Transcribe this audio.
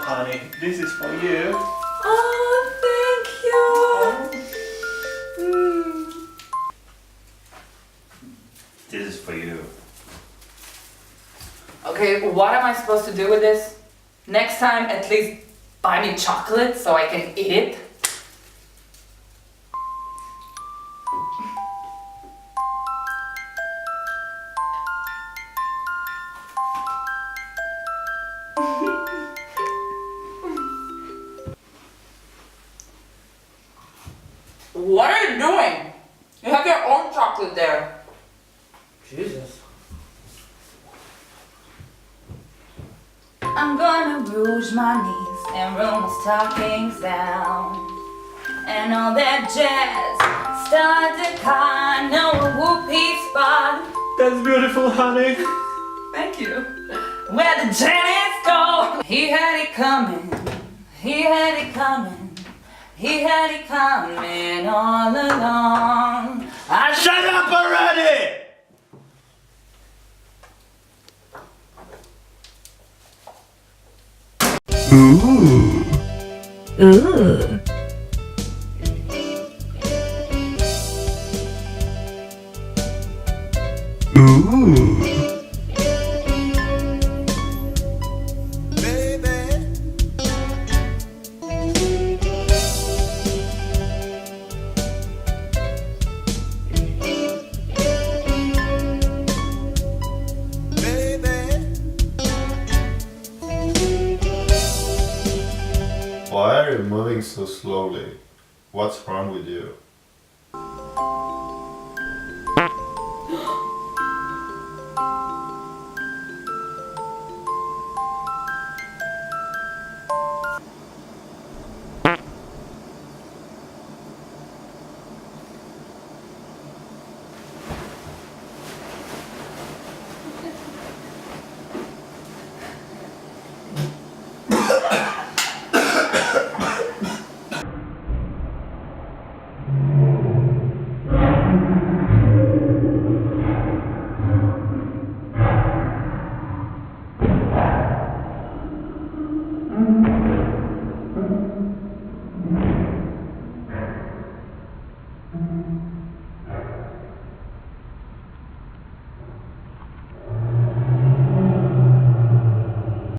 honey. This is for you. Oh, thank you. This is for you. Okay, what am I supposed to do with this? Next time, at least buy me chocolate so I can eat it. What are you doing? You have your own chocolate there. Jesus. I'm gonna rouge my knees and roll my stockings down. And all that jazz start to kind of a whoopee spot. That's beautiful, honey. Thank you. Where the Janice go? He had it coming. He had it coming. He had it coming all along. Shut up already! Ooh. Why are you moving so slowly? What's wrong with you?